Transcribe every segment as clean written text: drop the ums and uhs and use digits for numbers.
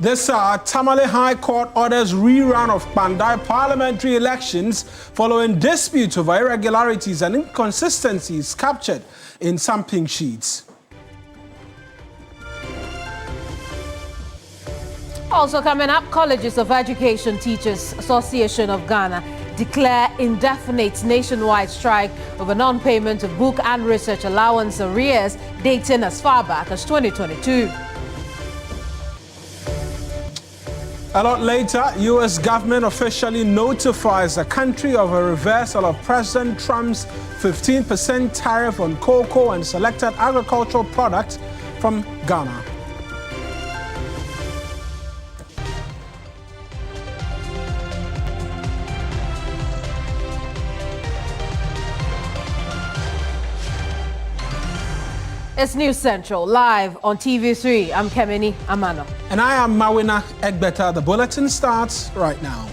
This Tamale High Court orders rerun of Kpandai parliamentary elections following disputes over irregularities and inconsistencies captured in some pink sheets. Also coming up, Colleges of Education Teachers Association of Ghana declare indefinite nationwide strike over non-payment of book and research allowance arrears dating as far back as 2022. A lot later, U.S. government officially notifies the country of a reversal of President Trump's 15% tariff on cocoa and selected agricultural products from Ghana. It's News Central, live on TV3. I'm Kemini Amano. And I am Mawina Egbeta. The bulletin starts right now.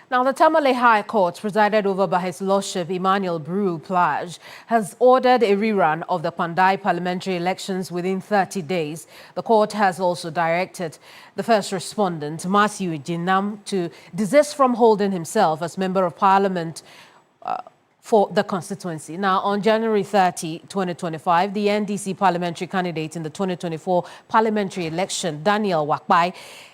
Now, the Tamale High Court, presided over by His Lordship Emmanuel Brew Plage, has ordered a rerun of the Kpandai parliamentary elections within 30 days. The court has also directed the first respondent, Matthew Jinam, to desist from holding himself as Member of Parliament for the constituency. Now, on January 30, 2025, the NDC parliamentary candidate in the 2024 parliamentary election, Daniel Wakpai,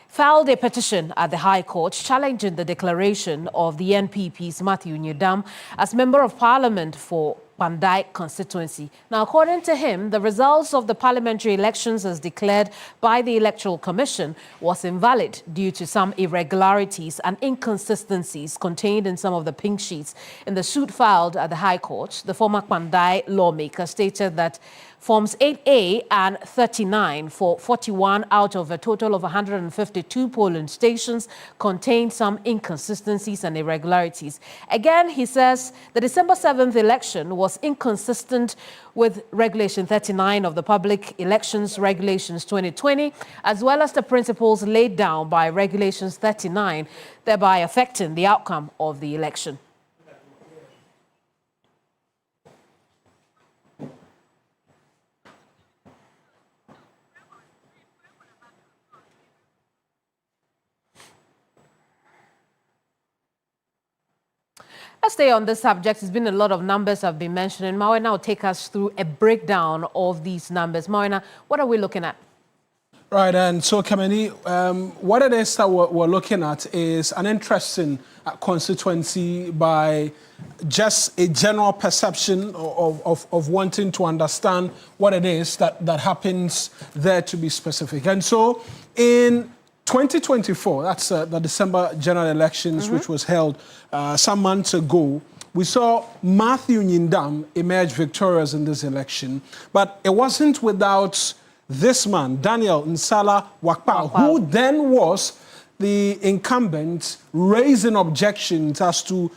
filed a petition at the High Court challenging the declaration of the NPP's Matthew Nyedam as Member of Parliament for Kpandai constituency. Now, according to him, the results of the parliamentary elections as declared by the Electoral Commission was invalid due to some irregularities and inconsistencies contained in some of the pink sheets. In the suit filed at the High Court, the former Kpandai lawmaker stated that Forms 8A and 39 for 41 out of a total of 152 polling stations contained some inconsistencies and irregularities. Again, he says the December 7th election was inconsistent with Regulation 39 of the Public Elections Regulations 2020, as well as the principles laid down by Regulations 39, thereby affecting the outcome of the election. Let's stay on this subject. There's been a lot of numbers have been mentioned. Mawina will take us through a breakdown of these numbers. Mawina, what are we looking at? Right, and so Kameni, what it is that we're looking at is an interesting constituency by just a general perception of wanting to understand what it is that happens there, to be specific. And so in 2024, that's the December general elections, which was held some months ago, we saw Matthew Nyedam emerge victorious in this election. But it wasn't without this man, Daniel Nsala Wakpa, who then was the incumbent, raising objections as to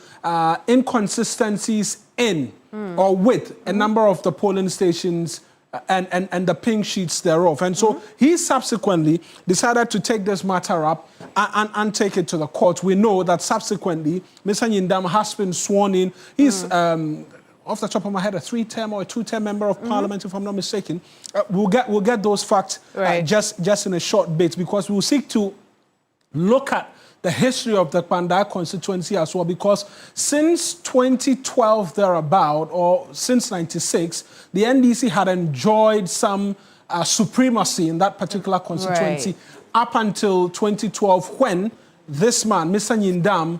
inconsistencies in or with a number of the polling stations and the pink sheets thereof. And so he subsequently decided to take this matter up and take it to the court. We know that subsequently, Mr. Nyedam has been sworn in. He's, off the top of my head, a 3-term or a 2-term member of parliament, if I'm not mistaken. We'll get those facts just in a short bit, because we'll seek to look at the history of the Kpandai constituency as well, because since 2012 thereabout, or since 96, the NDC had enjoyed some supremacy in that particular constituency up until 2012, when this man, Mr. Nyedam,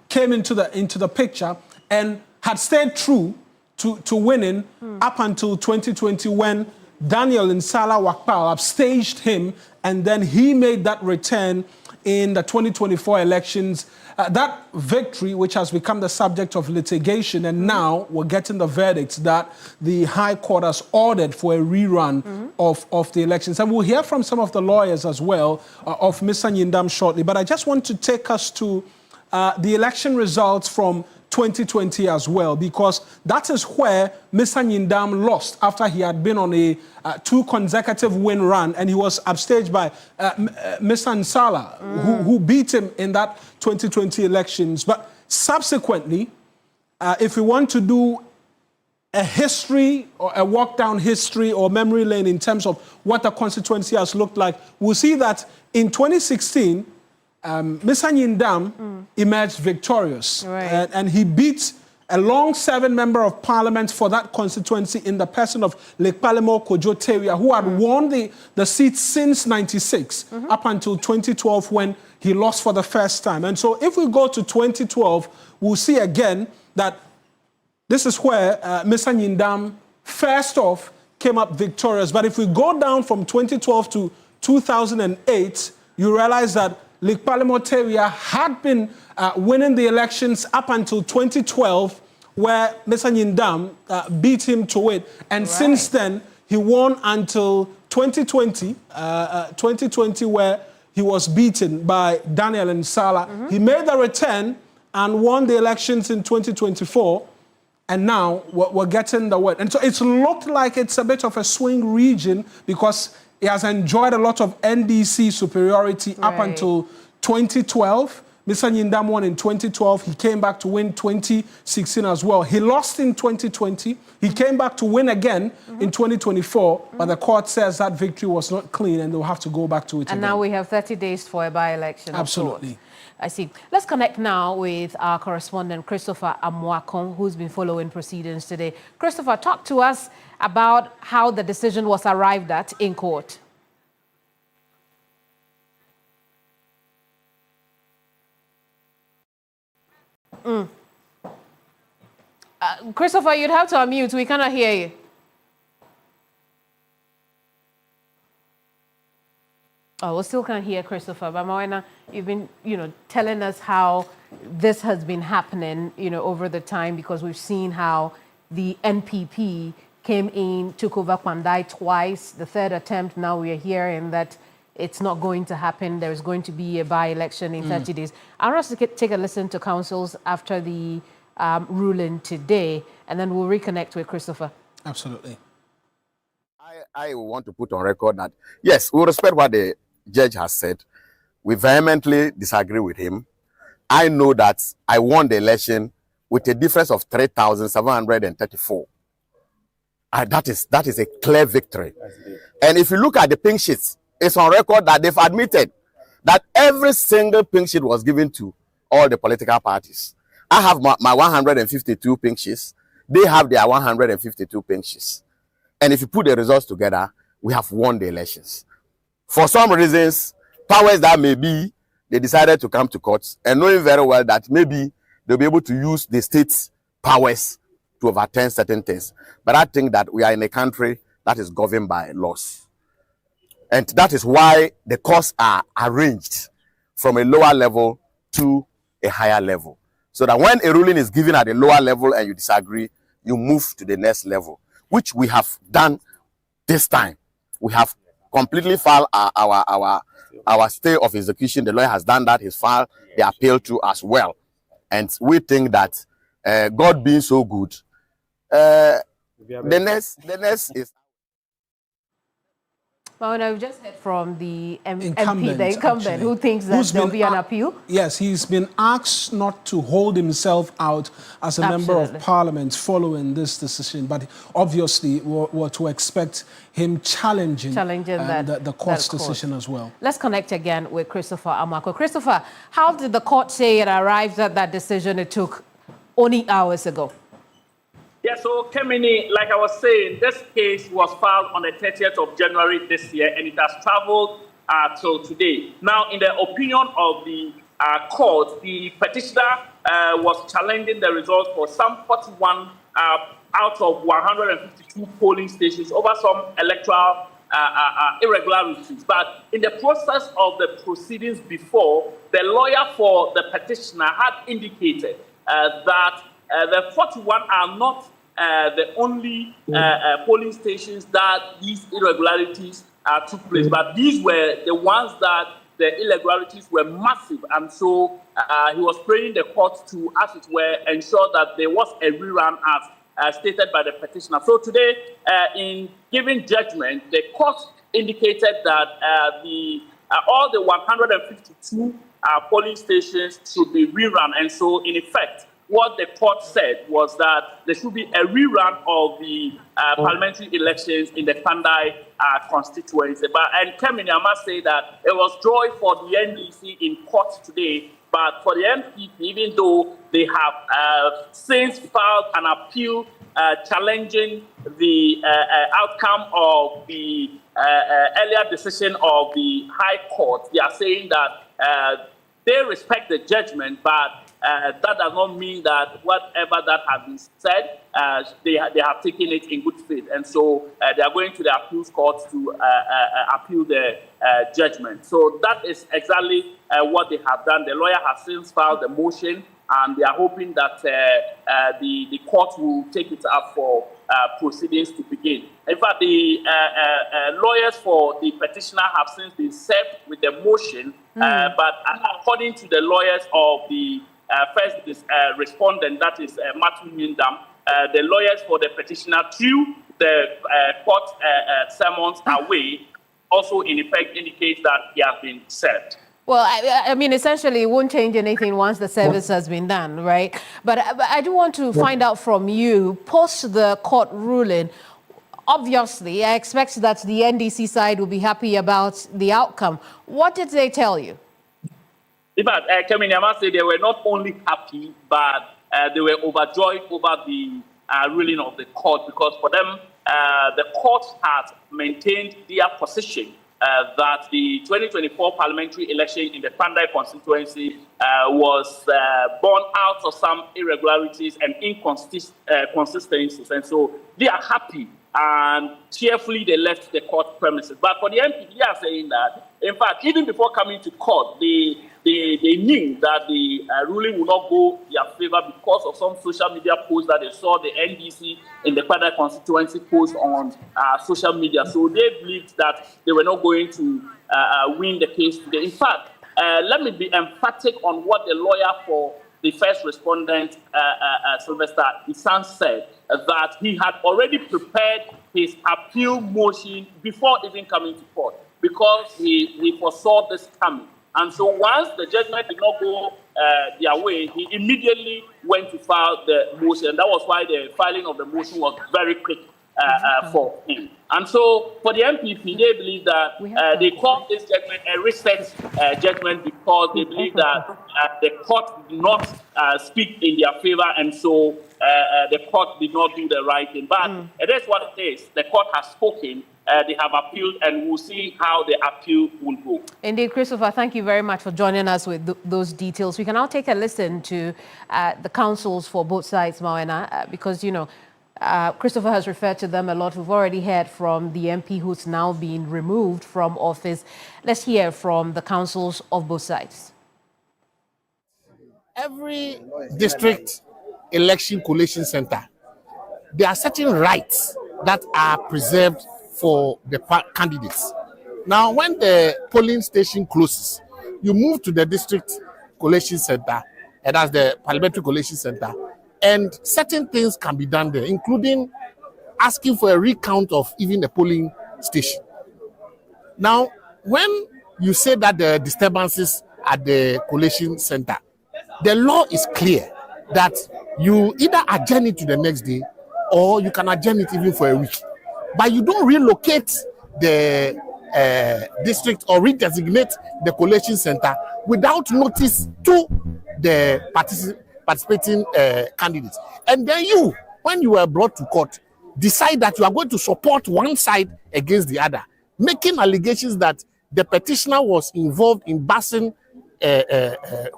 came into the picture and had stayed true to winning up until 2020, when Daniel Nsala Wakpa upstaged him, and then he made that return in the 2024 elections. That victory, which has become the subject of litigation, and now we're getting the verdict that the High Court has ordered for a rerun of the elections. And we'll hear from some of the lawyers as well of Mr. Nyindam shortly. But I just want to take us to the election results from 2020 as well, because that is where Mr. Nyindam lost after he had been on a 2 consecutive win run, and he was upstaged by Mr. Nsala, who beat him in that 2020 elections. But subsequently, if we want to do a history or a walk down history or memory lane in terms of what the constituency has looked like, we'll see that in 2016, Mr. Nyindam emerged victorious, and he beat a long-serving member of parliament for that constituency in the person of Lekpalemo Kojo Teria, who had won the seat since 96 up until 2012 when he lost for the first time. And so if we go to 2012, we'll see again that this is where Mr. Nyindam first off came up victorious. But if we go down from 2012 to 2008, you realize that Lekpalemo Teria had been winning the elections up until 2012, where Mr. Nyindam beat him to it. And since then, he won until 2020, where he was beaten by Daniel Nsala. He made the return and won the elections in 2024. And now we're getting the word. And so it's looked like it's a bit of a swing region because he has enjoyed a lot of NDC superiority up until 2012. Mr. Nyindam won in 2012. He came back to win 2016 as well. He lost in 2020. He came back to win again in 2024, but the court says that victory was not clean and they'll have to go back to it again. Now we have 30 days for a by-election. Absolutely. I see. Let's connect now with our correspondent, Christopher Amwakon, who's been following proceedings today. Christopher, talk to us about how the decision was arrived at in court. Christopher, you'd have to unmute. We cannot hear you. Oh, we still can't hear Christopher. But Mawena, you've been, telling us how this has been happening, over the time, because we've seen how the NPP came in, took over Kpandai twice. The third attempt, now we are hearing that it's not going to happen. There's going to be a by-election in 30 days. I want us to take a listen to councils after the ruling today, and then we'll reconnect with Christopher. Absolutely. I want to put on record that, yes, we respect what the judge has said. We vehemently disagree with him. I know that I won the election with a difference of 3,734. That is a clear victory. And if you look at the pink sheets, it's on record that they've admitted that every single pink sheet was given to all the political parties. I have my 152 pink sheets. They have their 152 pink sheets. And if you put the results together, we have won the elections. For some reasons, powers that may be, they decided to come to court and knowing very well that maybe they'll be able to use the state's powers to overturn certain things. But I think that we are in a country that is governed by laws. And that is why the courts are arranged from a lower level to a higher level. So that when a ruling is given at a lower level and you disagree, you move to the next level, which we have done this time. We have completely filed our stay of execution. The lawyer has done that. He's filed the appeal to as well. And we think that God being so good, the next is... Well, we've just heard from the incumbent, who thinks that there'll be an appeal. Yes, he's been asked not to hold himself out as a member of parliament following this decision. But obviously, we're to expect him challenging the court's decision as well. Let's connect again with Christopher Amwakon. Christopher, how did the court say it arrived at that decision it took only hours ago? Yeah, so Kemini, like I was saying, this case was filed on the 30th of January this year, and it has traveled till today. Now, in the opinion of the court, the petitioner was challenging the results for some 41 out of 152 polling stations over some electoral irregularities. But in the process of the proceedings before, the lawyer for the petitioner had indicated that the 41 are not the only polling stations that these irregularities took place, but these were the ones that the irregularities were massive, and so he was praying the court to, as it were, ensure that there was a rerun as stated by the petitioner. So today, in giving judgment, the court indicated that all the 152 polling stations should be rerun, and so in effect, what the court said was that there should be a rerun of the parliamentary elections in the Kpandai constituency. And Kemini, I must say that it was joy for the NDC in court today, but for the MPP, even though they have since filed an appeal challenging the outcome of the earlier decision of the High Court, they are saying that they respect the judgment, but that does not mean that whatever that has been said, they have taken it in good faith. And so they are going to the appeals court to appeal the judgment. So that is exactly what they have done. The lawyer has since filed the motion, and they are hoping that the court will take it up for proceedings to begin. In fact, the lawyers for the petitioner have since been served with the motion, but according to the lawyers of the first respondent, that is Matthew Mindam, the lawyers for the petitioner threw the court summons away, also in effect indicates that he has been served. Well, I mean, essentially, it won't change anything once the service has been done, right? But I do want to find out from you, post the court ruling, obviously, I expect that the NDC side will be happy about the outcome. What did they tell you? In fact, Kemini, I must say they were not only happy, but they were overjoyed over the ruling of the court, because for them, the court has maintained their position that the 2024 parliamentary election in the Kpandai constituency was born out of some irregularities and inconsistencies. And so they are happy, and cheerfully they left the court premises. But for the MPP, they are saying that, in fact, even before coming to court, they knew that the ruling would not go their favor because of some social media posts that they saw the NDC in the Kpandai constituency post on social media. So they believed that they were not going to win the case today. In fact, let me be emphatic on what the lawyer for the first respondent, Sylvester Isan, said, that he had already prepared his appeal motion before even coming to court, because he foresaw this coming. And so once the judgment did not go their way, he immediately went to file the motion. That was why the filing of the motion was very quick for him. And so for the MPP, they believe that they called this judgment a reset judgment, because they believe that the court did not speak in their favor, and so the court did not do the right thing. But it is what it is. The court has spoken. They have appealed, and we'll see how the appeal will go. Indeed, Christopher, thank you very much for joining us with those details. We can now take a listen to the counsels for both sides, Mawena, because, you know, Christopher has referred to them a lot. We've already heard from the MP who's now been removed from office. Let's hear from the counsels of both sides. Every district election collation center, there are certain rights that are preserved for the candidates. Now, when the polling station closes, you move to the district collation center, and that's the parliamentary collation center, and certain things can be done there, including asking for a recount of even the polling station. Now, when you say that there are disturbances at the collation center, the law is clear that you either adjourn it to the next day, or you can adjourn it even for a week. But you don't relocate the district or redesignate the collation center without notice to the participating candidates. And then you, when you are brought to court, decide that you are going to support one side against the other, making allegations that the petitioner was involved in busing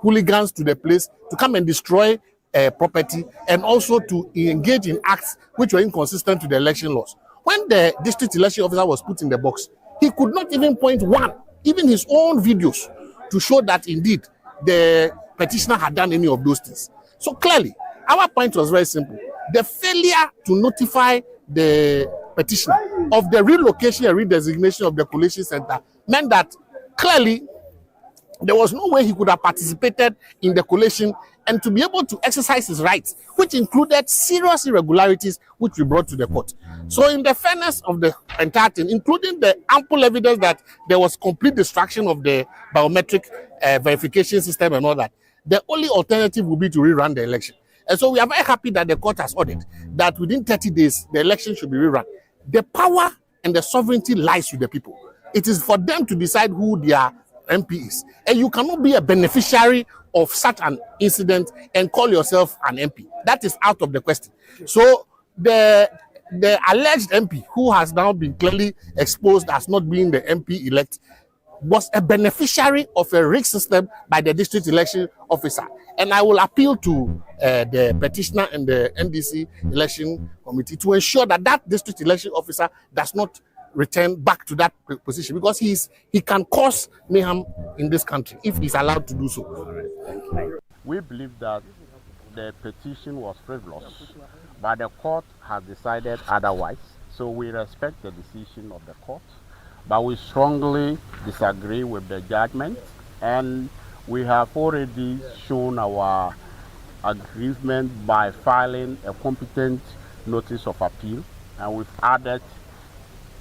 hooligans to the place to come and destroy property, and also to engage in acts which were inconsistent with the election laws. when the district election officer was put in the box, he could not even point one, even his own videos, to show that indeed the petitioner had done any of those things. So clearly, our point was very simple. The failure to notify the petitioner of the relocation and redesignation of the collation center meant that clearly there was no way he could have participated in the collation and to be able to exercise his rights, which included serious irregularities which we brought to the court. So in the fairness of the entire thing, including the ample evidence that there was complete destruction of the biometric verification system and all that, the only alternative would be to rerun the election. And so we are very happy that the court has ordered that within 30 days, the election should be rerun. The power and the sovereignty lies with the people. It is for them to decide who their MP is. And you cannot be a beneficiary of such an incident and call yourself an MP. That is out of the question. So the alleged MP, who has now been clearly exposed as not being the MP elect, was a beneficiary of a rigged system by the district election officer. And I will appeal to the petitioner and the NDC election committee to ensure that that district election officer does not return back to that position, because he can cause mayhem in this country if he's allowed to do so. We believe that the petition was frivolous, but the court has decided otherwise. So we respect the decision of the court, but we strongly disagree with the judgment, and we have already shown our agreement by filing a competent notice of appeal, and we've added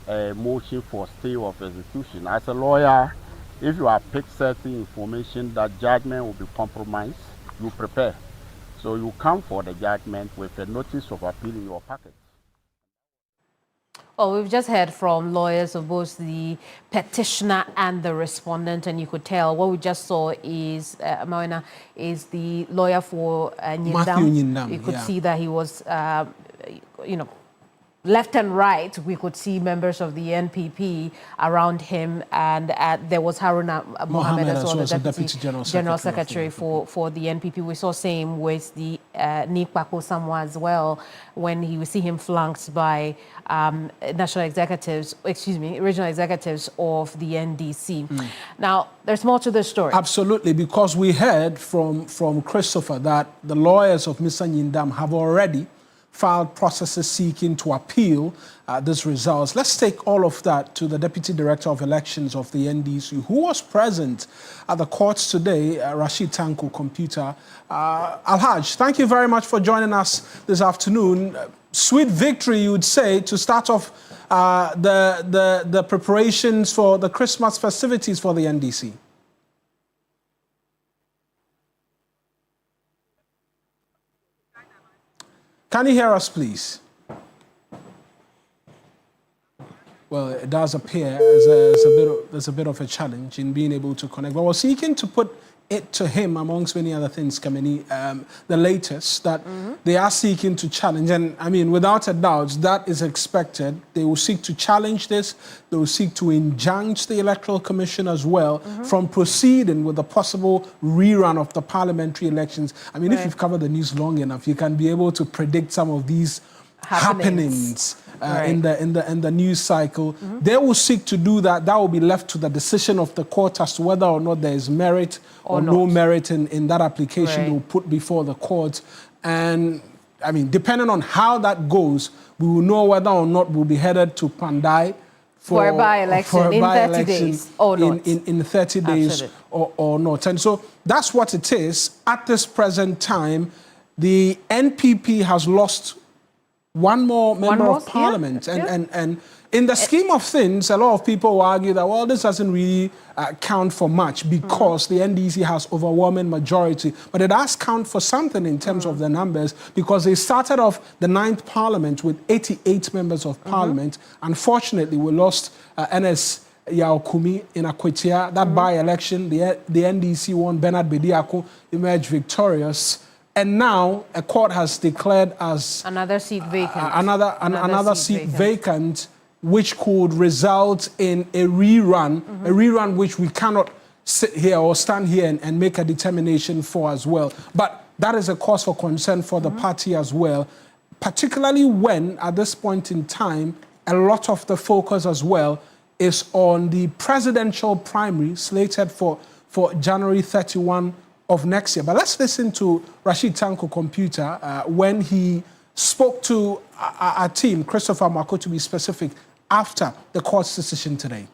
a motion for stay of execution. As a lawyer, if you have picked certain information that judgment will be compromised, you prepare. So you come for the judgment with a notice of appeal in your packet. Well, we've just heard from lawyers of both the petitioner and the respondent, and you could tell what we just saw is, Marina, is the lawyer for Nyindam. Matthew Nyindam. You could see that he was, left and right, we could see members of the NPP around him, and there was Haruna Mohammed as well, the Deputy General Secretary for the NPP. We saw same with the Nikpako Samoa as well, when we see him flanked by regional executives of the NDC. Now, there's more to the story. Absolutely, because we heard from Christopher that the lawyers of Mr. Nyindam have already filed processes seeking to appeal these results. Let's take all of that to the Deputy Director of Elections of the NDC, who was present at the courts today, Rashid Tanko Computer. Alhaj, thank you very much for joining us this afternoon. Sweet victory, you would say, to start off the preparations for the Christmas festivities for the NDC. Can you hear us, please? Well, it does appear there's a bit of a challenge in being able to connect. But we're seeking to put it to him, amongst many other things, Kamini, the latest, that they are seeking to challenge. And I mean, without a doubt, that is expected. They will seek to challenge this. They will seek to injunct the Electoral Commission as well from proceeding with the possible rerun of the parliamentary elections. I mean, if you've covered the news long enough, you can be able to predict some of these happenings in the news cycle. They will seek to do that. That will be left to the decision of the court as to whether or not there is merit or no merit in that application they will put before the court. And I mean, depending on how that goes, we will know whether or not we'll be headed to Kpandai for a by-election in 30 days or not. In 30 days or not. And so that's what it is. At this present time, the NPP has lost one more member of parliament. And in the scheme of things, a lot of people will argue that, well, this doesn't really count for much because the NDC has overwhelming majority. But it does count for something in terms of the numbers, because they started off the 9th parliament with 88 members of parliament. Unfortunately, we lost NS Yaokumi in Akwetia. That by-election, the NDC won. Bernard Bediako emerged victorious. And now a court has declared as another seat vacant. Another seat vacant, which could result in a rerun which we cannot sit here or stand here and make a determination for as well. But that is a cause for concern for the party as well, particularly when, at this point in time, a lot of the focus as well is on the presidential primary slated for January 31 of next year. But let's listen to Rashid Tanko Computer when he spoke to our team, Christopher Mako to be specific, after the court's decision today.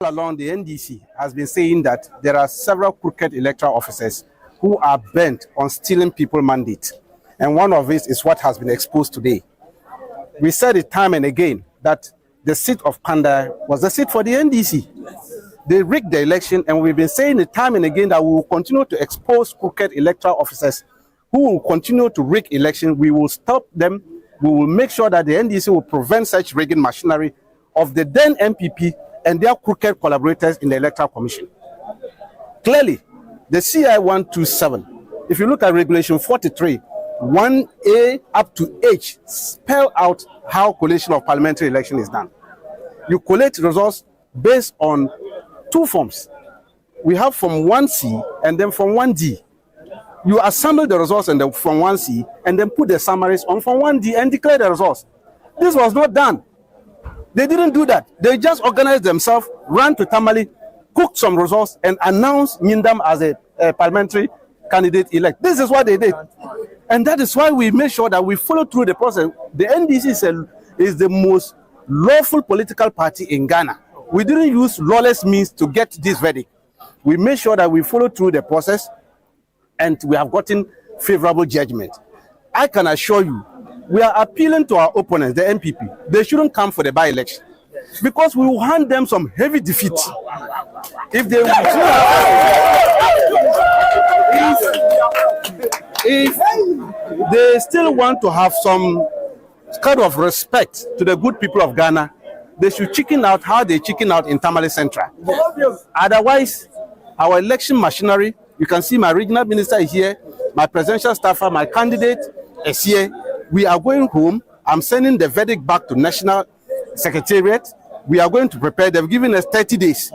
Along the NDC has been saying that there are several crooked electoral officers who are bent on stealing people mandate. And one of it is what has been exposed today. We said it time and again that the seat of Kpandai was the seat for the NDC. They rigged the election, and we've been saying it time and again that we will continue to expose crooked electoral officers who will continue to rig election. We will stop them. We will make sure that the NDC will prevent such rigging machinery of the then MPP and their crooked collaborators in the Electoral Commission. Clearly, the CI 127, if you look at Regulation 43, 1A up to H, spell out how collation of parliamentary election is done. You collate results based on two forms. We have from 1C and then from 1D. You assemble the results from 1C and then put the summaries on from 1D and declare the results. This was not done. They didn't do that. They just organized themselves, ran to Tamale, cooked some results, and announced Mindam as a parliamentary candidate elect. This is what they did. And that is why we made sure that we follow through the process. The NDC is the most lawful political party in Ghana. We didn't use lawless means to get this verdict. We made sure that we follow through the process, and we have gotten favorable judgment. I can assure you, we are appealing to our opponents, the MPP. They shouldn't come for the by-election because we will hand them some heavy defeat. If they if they still want to have some kind of respect to the good people of Ghana, they should chicken out how they chicken out in Tamale Central. Otherwise, our election machinery, you can see my regional minister is here, my presidential staffer, my candidate is here. We are going home. I'm sending the verdict back to National Secretariat. We are going to prepare. They've given us 30 days.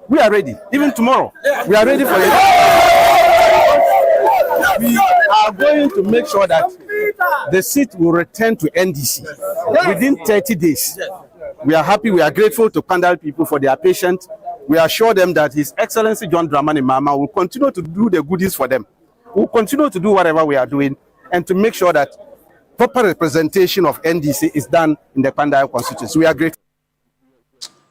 We are ready. Even tomorrow, we are ready for it. We are going to make sure that the seat will return to NDC within 30 days. We are happy. We are grateful to Kpandai people for their patience. We assure them that His Excellency John Dramani Mahama will continue to do the goodies for them. We'll continue to do whatever we are doing and to make sure that proper representation of NDC is done in the Kpandai constituency. We are grateful.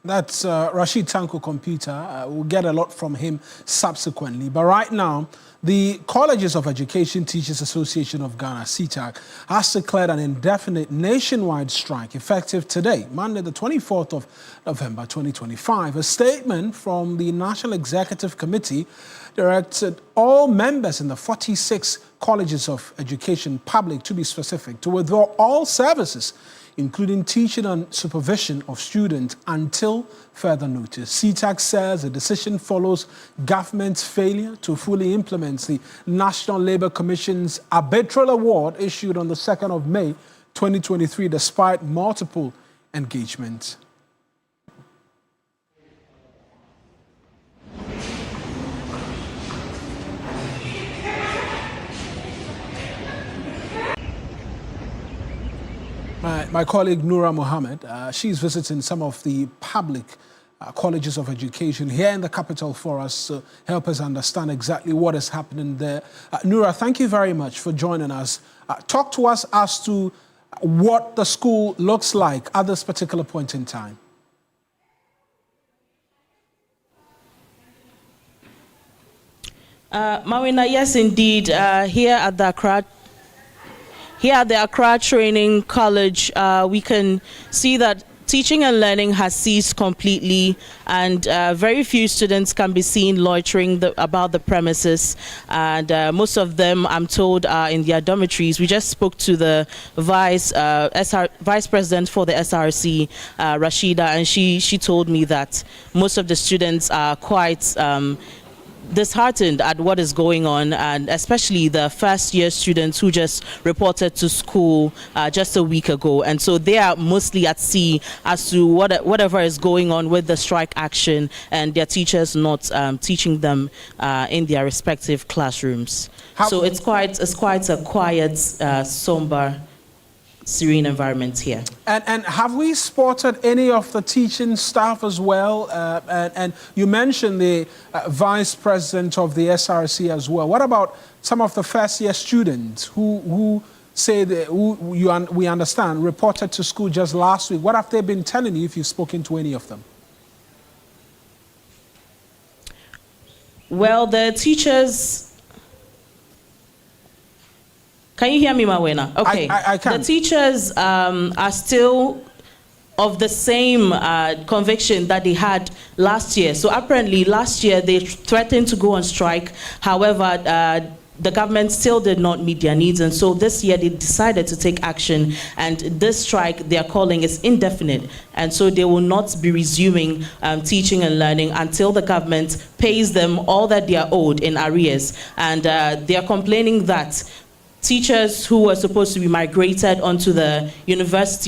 That's Rashid Tanko Computer. We'll get a lot from him subsequently. But right now, the Colleges of Education Teachers Association of Ghana, CETAG, has declared an indefinite nationwide strike effective today, Monday, the 24th of November, 2025. A statement from the National Executive Committee directed all members in the 46 colleges of education, public to be specific, to withdraw all services, including teaching and supervision of students until further notice. CETAG says the decision follows government's failure to fully implement the National Labour Commission's arbitral award issued on the 2nd of May, 2023, despite multiple engagements. My colleague Noura Mohammed, she's visiting some of the public colleges of education here in the capital for us to help us understand exactly what is happening there. Noura, thank you very much for joining us. Talk to us as to what the school looks like at this particular point in time. Mawina, yes, indeed. Here at the Accra Training College, we can see that teaching and learning has ceased completely, and very few students can be seen loitering about the premises, and most of them, I'm told, are in their dormitories. We just spoke to the vice president for the SRC, Rashida, and she told me that most of the students are quite disheartened at what is going on, and especially the first-year students who just reported to school just a week ago. And so they are mostly at sea as to whatever is going on with the strike action, and their teachers not teaching them in their respective classrooms. So it's quite a quiet, somber, serene environment here. And have we spotted any of the teaching staff as well? And you mentioned the vice president of the SRC as well. What about some of the first-year students who say that we understand reported to school just last week? What have they been telling you if you've spoken to any of them? Well, the teachers. Can you hear me, Mawena? Okay. I can. The teachers are still of the same conviction that they had last year. So apparently last year they threatened to go on strike. However, the government still did not meet their needs, and so this year they decided to take action, and this strike they are calling is indefinite, and so they will not be resuming teaching and learning until the government pays them all that they are owed in arrears. And they are complaining that teachers who were supposed to be migrated onto the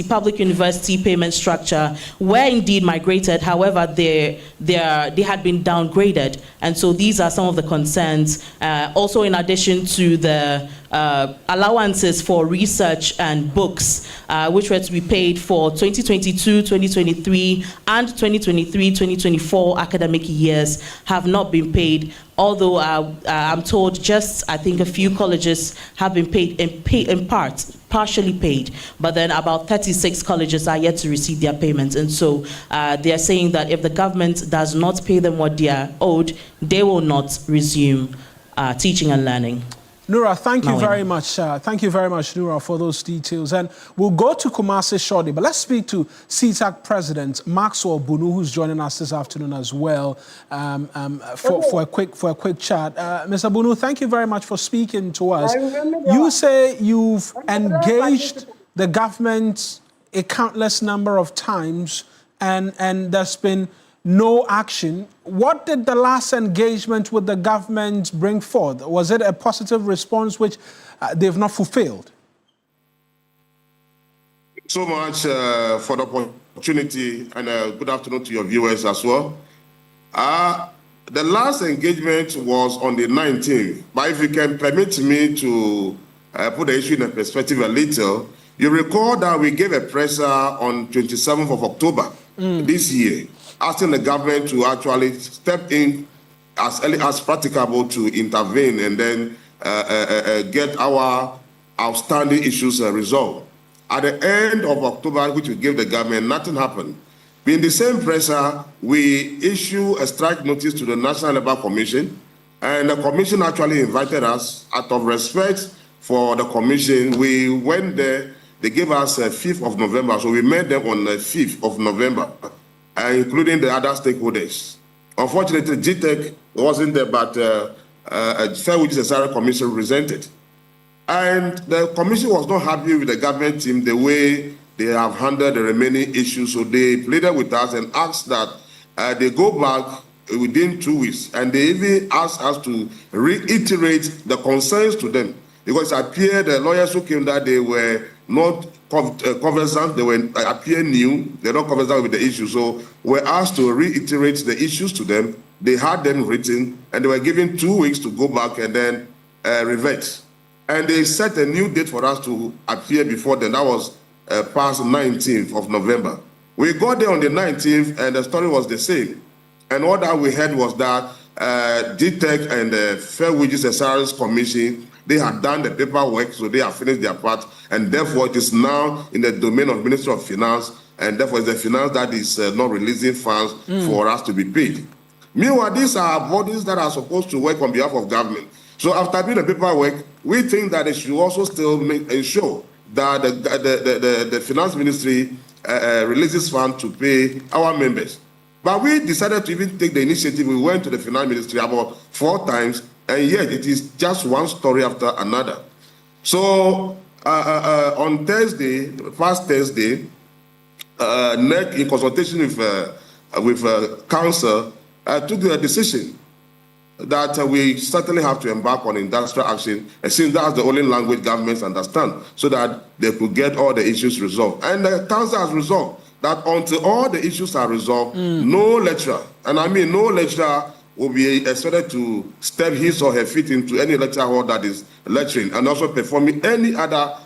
public university payment structure were indeed migrated. However, they had been downgraded. And so these are some of the concerns. Also, in addition to the allowances for research and books, which were to be paid for 2022, 2023, and 2023-2024 academic years, have not been paid. Although I'm told I think a few colleges have been paid in part, partially paid, but then about 36 colleges are yet to receive their payments. And so they are saying that if the government does not pay them what they are owed, they will not resume teaching and learning. Nura, thank you very much. Thank you very much, Nura, for those details. And we'll go to Kumasi shortly, but let's speak to CETAG President Maxwell Bunu, who's joining us this afternoon as well, for a quick chat. Mr. Bunu, thank you very much for speaking to us. You say you've engaged the government a countless number of times, and there's been no action. What did the last engagement with the government bring forth? Was it a positive response which they've not fulfilled? So much for the opportunity, and good afternoon to your viewers as well. The last engagement was on the 19th, but if you can permit me to put the issue in a perspective a little, you recall that we gave a presser on 27th of October this year, asking the government to actually step in as early as practicable to intervene and then get our outstanding issues resolved. At the end of October, which we gave the government, nothing happened. In the same presser, we issue a strike notice to the National Labour Commission, and the commission actually invited us. Out of respect for the commission, we went there. They gave us 5th of November, so we met them on the 5th of November. Including the other stakeholders. Unfortunately, CETAG wasn't there, but Fair Wages and Salary Commission represented. And the commission was not happy with the government team the way they have handled the remaining issues, so they pleaded with us and asked that they go back within 2 weeks, and they even asked us to reiterate the concerns to them, because it appeared the lawyers who came that they were not conversant, they were appear new, they're not conversant with the issue. So we're asked to reiterate the issues to them. They had them written, and they were given 2 weeks to go back and then revert. And they set a new date for us to appear before then. That was past 19th of November. We got there on the 19th, and the story was the same. And all that we heard was that CETAG and the Fair Wages and Salaries Commission, they had done the paperwork, so they have finished their part, and therefore it is now in the domain of Ministry of Finance, and therefore it's the finance that is not releasing funds for us to be paid. Meanwhile, these are bodies that are supposed to work on behalf of government. So after doing the paperwork, we think that they should also still ensure that the Finance Ministry releases funds to pay our members. But we decided to even take the initiative. We went to the Finance Ministry about 4 times, and yet it is just one story after another. So on Thursday, past Thursday, NEC, in consultation with council, took a decision that we certainly have to embark on industrial action, and since that's the only language governments understand, so that they could get all the issues resolved. And the council has resolved that until all the issues are resolved, no lecturer, and I mean no lecturer, will be expected to step his or her feet into any lecture hall that is lecturing and also performing any other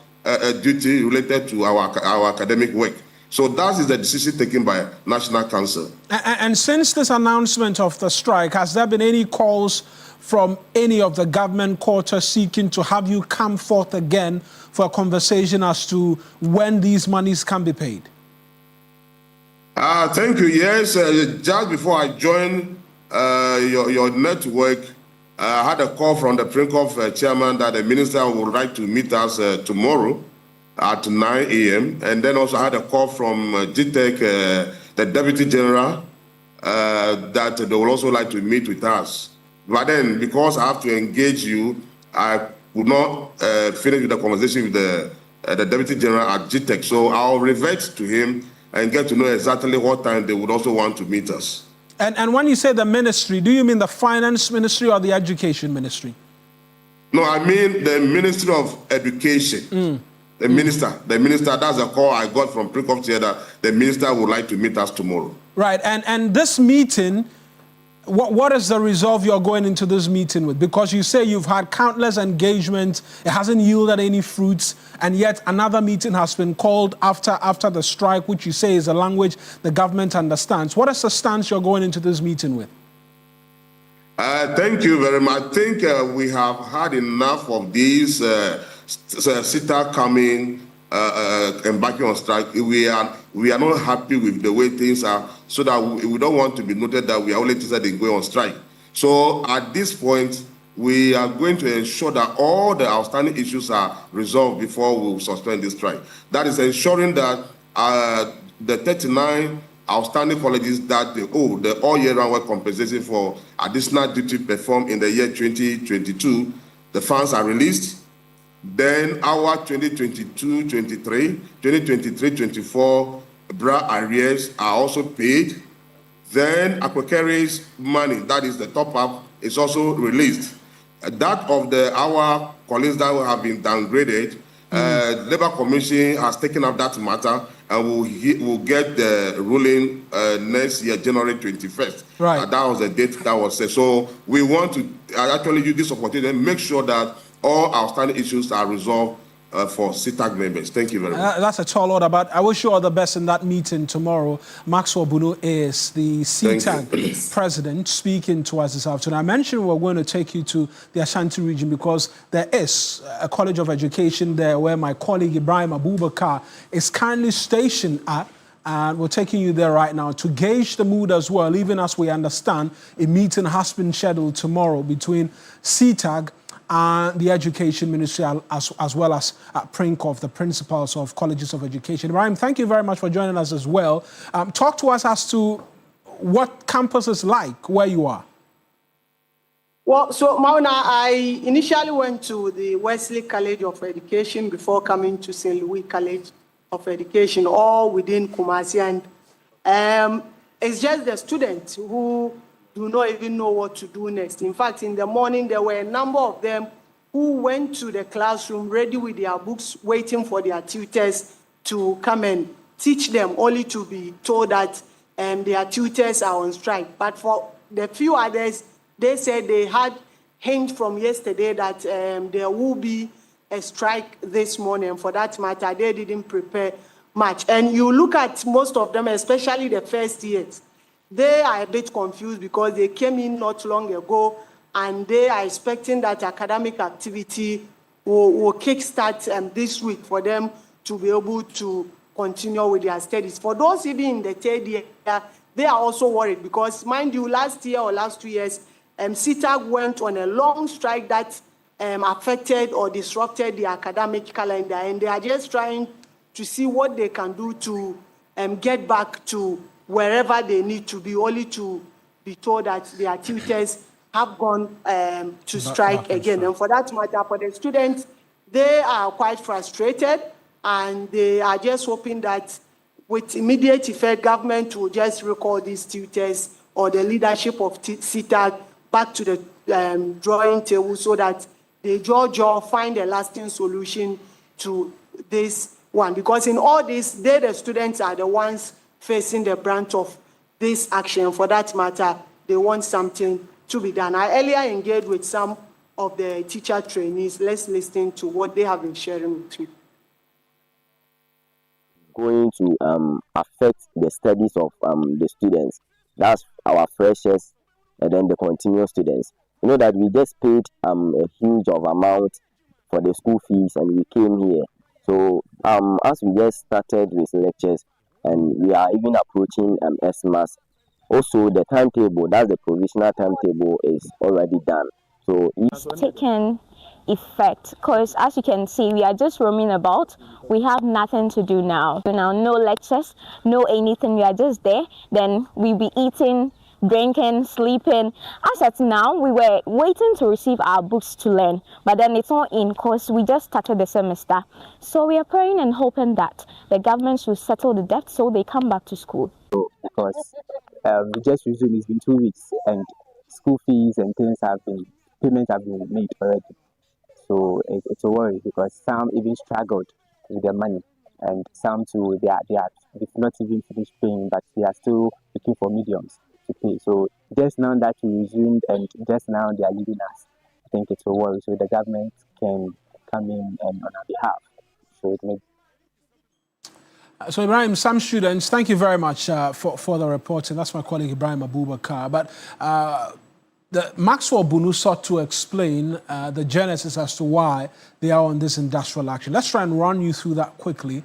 duty related to our academic work. So that is the decision taken by National Council. And since this announcement of the strike, has there been any calls from any of the government quarters seeking to have you come forth again for a conversation as to when these monies can be paid? Thank you. Yes, just before I joined your network, I had a call from the PRINCOF chairman that the minister would like to meet us tomorrow at 9 a.m. And then also I had a call from CETAG, the deputy general, that they would also like to meet with us. But then, because I have to engage you, I would not finish with the conversation with the deputy general at CETAG. So I'll revert to him and get to know exactly what time they would also want to meet us. And when you say the ministry, do you mean the finance ministry or the education ministry? No, I mean the Ministry of Education. The minister, that's a call I got from PRINCOF that the minister would like to meet us tomorrow. Right, and this meeting, what is the resolve you're going into this meeting with? Because you say you've had countless engagements, it hasn't yielded any fruits, and yet another meeting has been called after the strike, which you say is a language the government understands. What is the stance you're going into this meeting with? Thank you very much. I think we have had enough of these CETAG coming, embarking on strike. We are not happy with the way things are, so that we don't want to be noted that we are only interested in going on strike. So at this point, we are going to ensure that all the outstanding issues are resolved before we suspend this strike. That is ensuring that the 39 outstanding colleges that they owe the all-year-round work compensation for additional duty performed in the year 2022, the funds are released. Then our 2022-23, 2023-24 BRA arrears are also paid. Then Aquacarries money, that is the top-up, is also released. That of our colleagues that have been downgraded, the Labour Commission has taken up that matter and will get the ruling next year, January 21st. Right. That was the date that was set. So we want to actually use this opportunity and make sure that all outstanding issues are resolved for CETAG members. Thank you very much. That's a tall order, but I wish you all the best in that meeting tomorrow. Maxwell Bunu is the CETAG president speaking to us this afternoon. I mentioned we're going to take you to the Ashanti region because there is a college of education there where my colleague Ibrahim Abubakar is currently stationed at. And we're taking you there right now to gauge the mood as well, even as we understand a meeting has been scheduled tomorrow between CETAG and the Education Ministry, as well as PRINCOF, the principals of colleges of education. Ibrahim, thank you very much for joining us as well. Talk to us as to what campus is like where you are. Well, so Mauna, I initially went to the Wesley College of Education before coming to St. Louis College of Education, all within Kumasi. And it's just the students who do not even know what to do next. In fact, in the morning, there were a number of them who went to the classroom ready with their books, waiting for their tutors to come and teach them, only to be told that their tutors are on strike. But for the few others, they said they had hint from yesterday that there will be a strike this morning. And for that matter, they didn't prepare much. And you look at most of them, especially the first years, they are a bit confused because they came in not long ago and they are expecting that academic activity will kickstart this week for them to be able to continue with their studies. For those even in the third year, they are also worried because, mind you, last year or last 2 years, CETAG went on a long strike that affected or disrupted the academic calendar, and they are just trying to see what they can do to get back to wherever they need to be, only to be told that their tutors have gone to strike again. And for that matter, for the students, they are quite frustrated, and they are just hoping that with immediate effect, government will just recall these tutors or the leadership of CETAG back to the drawing table so that they find a lasting solution to this one. Because in all this, the students are the ones facing the brunt of this action. For that matter, they want something to be done. I earlier engaged with some of the teacher trainees. Let's listen to what they have been sharing with you. Going to affect the studies of the students. That's our freshers and then the continuous students. You know that we just paid a huge of amount for the school fees and we came here. So as we just started with lectures and we are even approaching SMAS, also the timetable, that's the provisional timetable, is already done. So it's taken effect because as you can see, we are just roaming about. We have nothing to do now. No lectures, no anything. We are just there. Then we be eating, drinking, sleeping. As at now, we were waiting to receive our books to learn, but then it's not in because we just started the semester. So we are praying and hoping that the government should settle the debt so they come back to school. So, because we just resumed, it's been 2 weeks and school fees and payments have been made already. So it's a worry because some even struggled with their money and some too, they've not even finished paying, but they are still looking for mediums to pay. So just now that we resumed and just now they are leaving us, I think it's a worry. So the government can come in and on our behalf. So it makes. So Ibrahim, some students, thank you very much for the reporting. That's my colleague Ibrahim Abubakar. But Maxwell Bunu sought to explain the genesis as to why they are on this industrial action. Let's try and run you through that quickly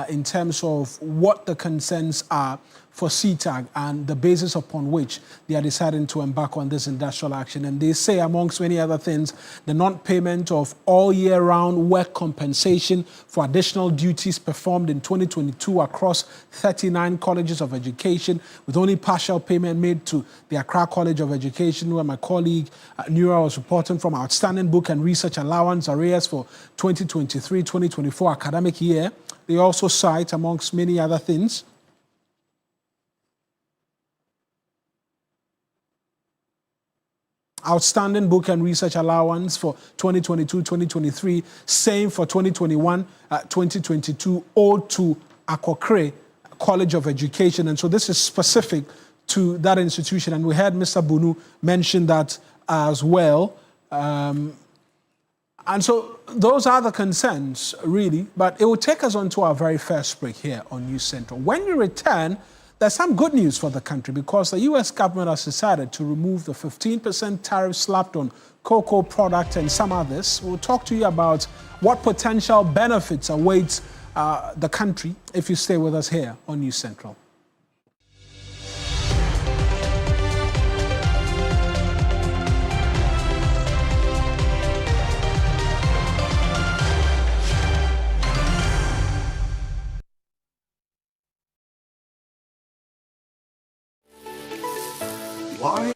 in terms of what the concerns are for CETAG and the basis upon which they are deciding to embark on this industrial action. And they say, amongst many other things, the non-payment of all year-round work compensation for additional duties performed in 2022 across 39 colleges of education, with only partial payment made to the Accra College of Education, where my colleague Nura was reporting from. Outstanding book and research allowance arrears for 2023-2024 academic year. They also cite, amongst many other things, outstanding book and research allowance for 2022-2023, same for 2021-2022, owed to Akokre College of Education. And so this is specific to that institution. And we heard Mr. Bunu mention that as well. And so those are the concerns, really. But it will take us on to our very first break here on News Central. When we return, there's some good news for the country because the U.S. government has decided to remove the 15% tariff slapped on cocoa product and some others. We'll talk to you about what potential benefits await the country if you stay with us here on News Central. Why?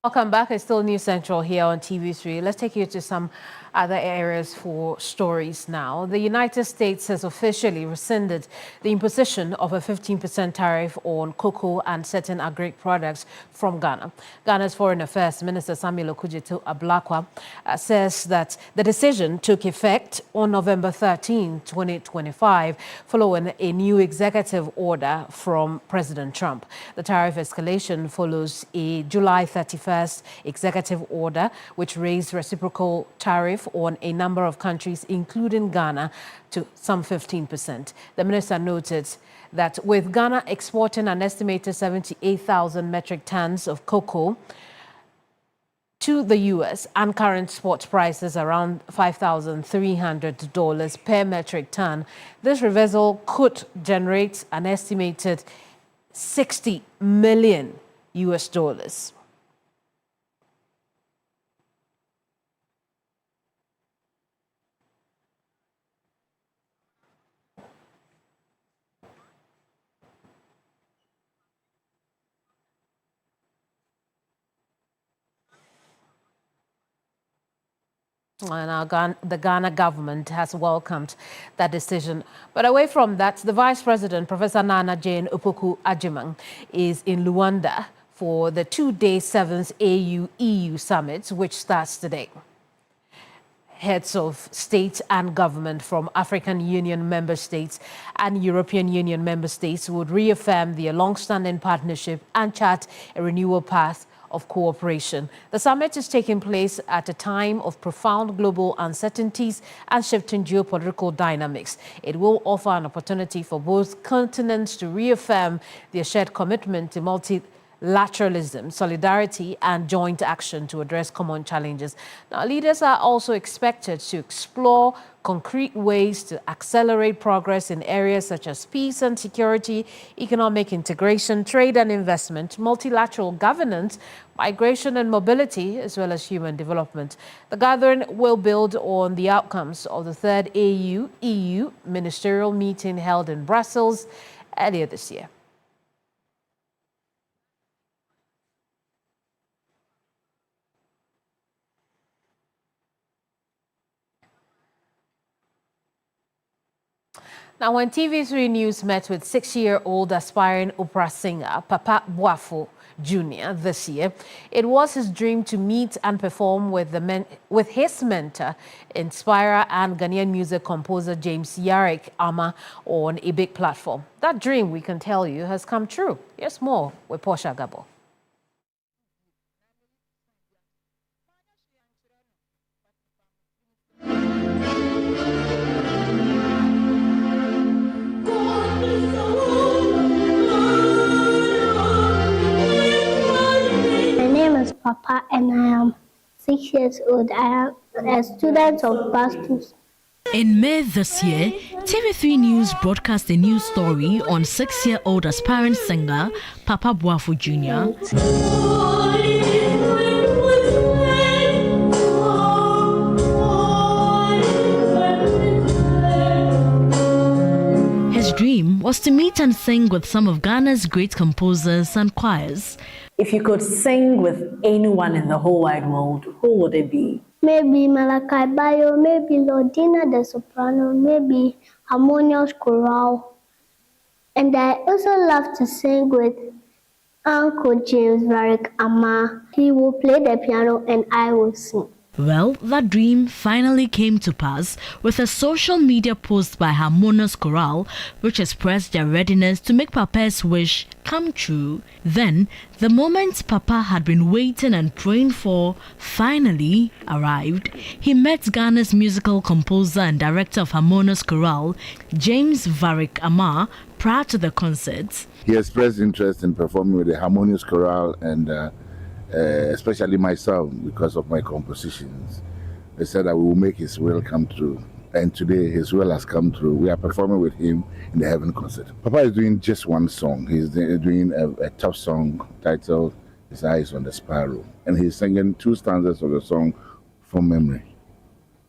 Welcome back. It's still News Central here on TV3. Let's take you to some other areas for stories now. The United States has officially rescinded the imposition of a 15% tariff on cocoa and certain agri products from Ghana. Ghana's Foreign Affairs Minister Samuel Okudzeto Ablakwa says that the decision took effect on November 13, 2025, following a new executive order from President Trump. The tariff escalation follows a July 31st executive order, which raised reciprocal tariff on a number of countries, including Ghana, to some 15%. The minister noted that with Ghana exporting an estimated 78,000 metric tons of cocoa to the U.S. and current spot prices around $5,300 per metric ton, this reversal could generate an estimated $60 million. And the Ghana government has welcomed that decision. But away from that, the Vice President, Professor Nana Jane Opoku Agyeman, is in Luanda for the two-day 7th AU-EU Summit, which starts today. Heads of state and government from African Union member states and European Union member states would reaffirm their long-standing partnership and chart a renewal path of cooperation. The summit is taking place at a time of profound global uncertainties and shifting geopolitical dynamics. It will offer an opportunity for both continents to reaffirm their shared commitment to multilateralism, solidarity, and joint action to address common challenges. Now, leaders are also expected to explore concrete ways to accelerate progress in areas such as peace and security, economic integration, trade and investment, multilateral governance, migration and mobility, as well as human development. The gathering will build on the outcomes of the third AU-EU ministerial meeting held in Brussels earlier this year. Now, when TV3 News met with 6-year-old aspiring opera singer Papa Boafo Jr. this year, it was his dream to meet and perform with his mentor, inspirer and Ghanaian music composer James Yarik Ama on a big platform. That dream, we can tell you, has come true. Here's more with Portia Gabo. Papa, and I am 6 years old. I am a student of Pastors. In May this year, TV3 News broadcast a news story on 6-year-old aspiring singer Papa Boafo Jr. His dream was to meet and sing with some of Ghana's great composers and choirs. If you could sing with anyone in the whole wide world, who would it be? Maybe Malachi Bayo, maybe Lordina the soprano, maybe Harmonious Chorale. And I also love to sing with Uncle James Yarik Ama. He will play the piano and I will sing. Well, that dream finally came to pass with a social media post by Harmonious Chorale, which expressed their readiness to make Papa's wish come true. Then, the moment Papa had been waiting and praying for finally arrived. He met Ghana's musical composer and director of Harmonious Chorale, James Yarik Ama, prior to the concert. He expressed interest in performing with the Harmonious Chorale and especially myself, because of my compositions. They said that we will make his will come true. And today his will has come true. We are performing with him in the Heaven concert. Papa is doing just one song. He's doing a tough song titled His Eyes on the Sparrow. And he's singing 2 stanzas of the song from memory,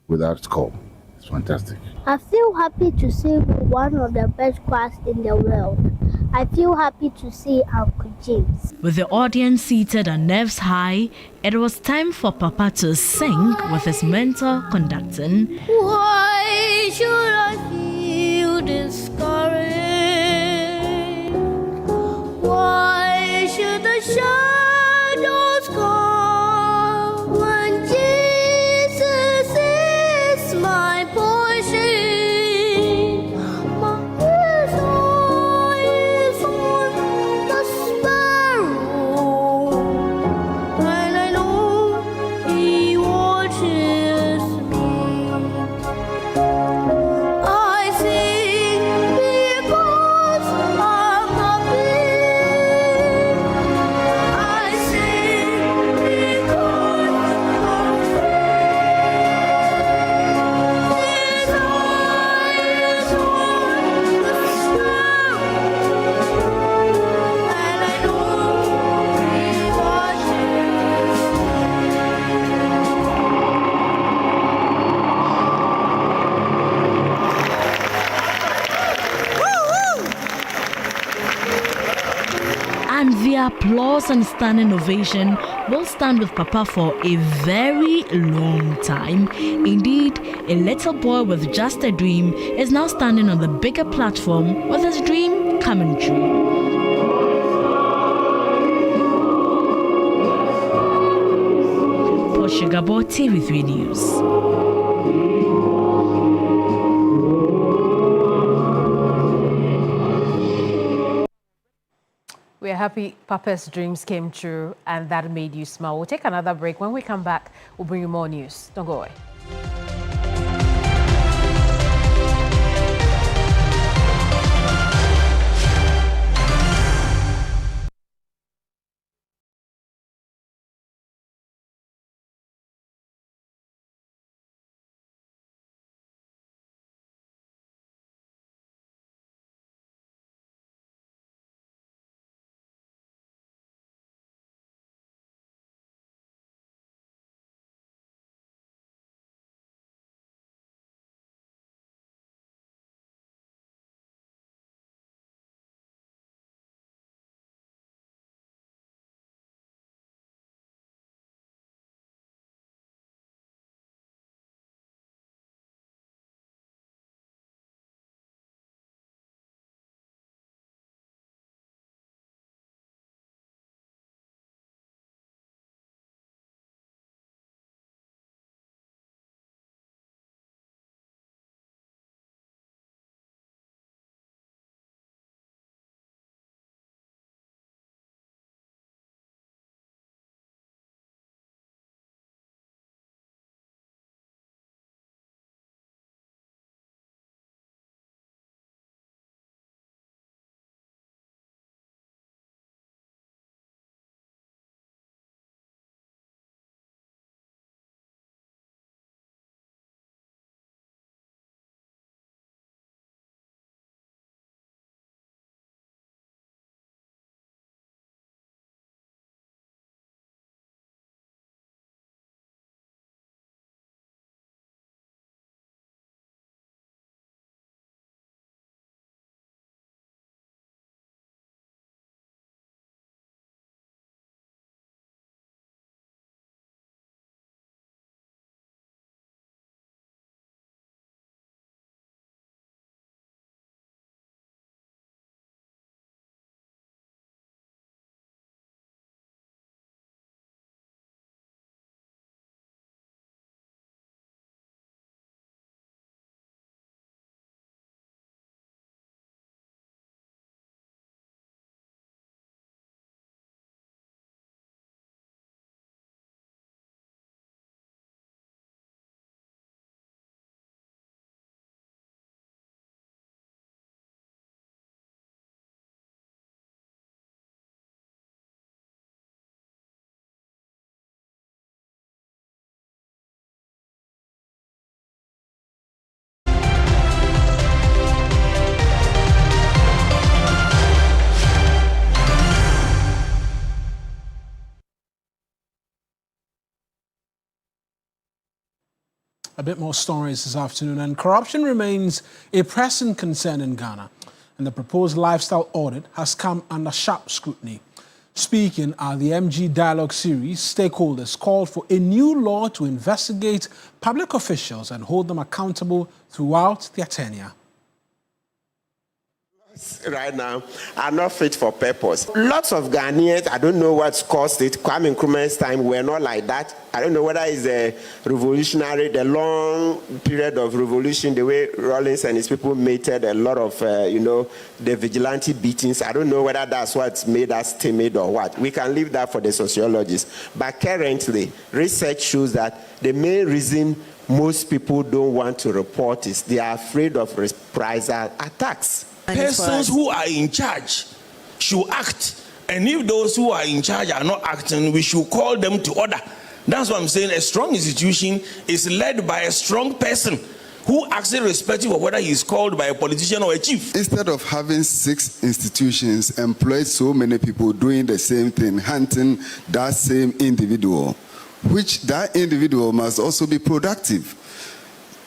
without score. It's fantastic. I feel happy to sing with one of the best choirs in the world. I feel happy to see Uncle James. With the audience seated and nerves high, it was time for Papa to sing with his mentor conducting. Why should I feel discouraged? Why should the shadows come when Jesus is my portion? My eyes on the sparrow, and I know He watches me. I sing because I'm happy. I sing because I'm free. His eyes on the sparrow, and I know He watches. And the applause and standing ovation will stand with Papa for a very long time. Indeed, a little boy with just a dream is now standing on the bigger platform with his dream coming true. For Sugabo TV3 News. We are happy Papa's dreams came true and that made you smile. We'll take another break. When we come back, we'll bring you more news. Don't go away. A bit more stories this afternoon. And corruption remains a pressing concern in Ghana. and the proposed lifestyle audit has come under sharp scrutiny. Speaking at the MG Dialogue series, stakeholders called for a new law to investigate public officials and hold them accountable throughout their tenure. Right now are not fit for purpose. Lots of Ghanaians, I don't know what's caused it. Kwame Nkrumah's time were not like that. I don't know whether it's the revolutionary, the long period of revolution, the way Rawlings and his people mated a lot of, the vigilante beatings. I don't know whether that's what's made us timid or what. We can leave that for the sociologists. But currently, research shows that the main reason most people don't want to report is they are afraid of reprisal attacks. Persons who are in charge should act, and if those who are in charge are not acting, we should call them to order. That's what I'm saying. A strong institution is led by a strong person who acts irrespective of whether he is called by a politician or a chief. Instead of having 6 institutions employ so many people doing the same thing, hunting that same individual, which that individual must also be productive,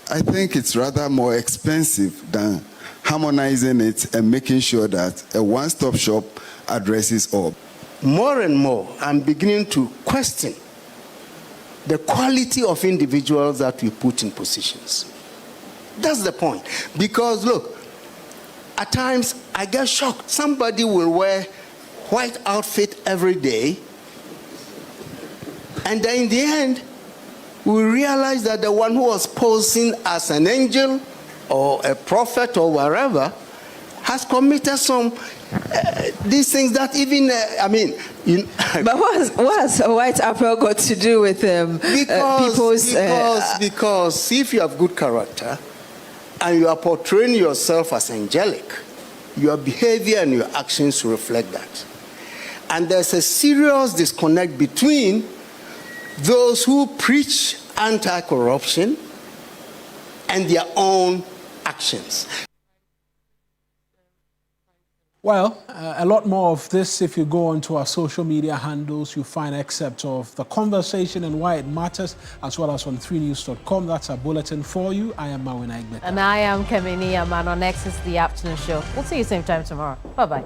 I think it's rather more expensive than harmonizing it and making sure that a one-stop shop addresses all. More and more, I'm beginning to question the quality of individuals that we put in positions. That's the point. Because look, at times I get shocked. Somebody will wear white outfit every day, and then in the end, we realize that the one who was posing as an angel or a prophet or wherever has committed some these things that even But what has a white apple got to do with people's? Because if you have good character and you are portraying yourself as angelic, your behavior and your actions reflect that. And there's a serious disconnect between those who preach anti-corruption and their own actions. Well, a lot more of this if you go onto our social media handles. You find excerpts of the conversation and why it matters, as well as on 3news.com. That's our bulletin for you. I am Mawina Igbeta. And I am Kemini Aman. On Next is the afternoon show. We'll see you same time tomorrow. Bye-bye.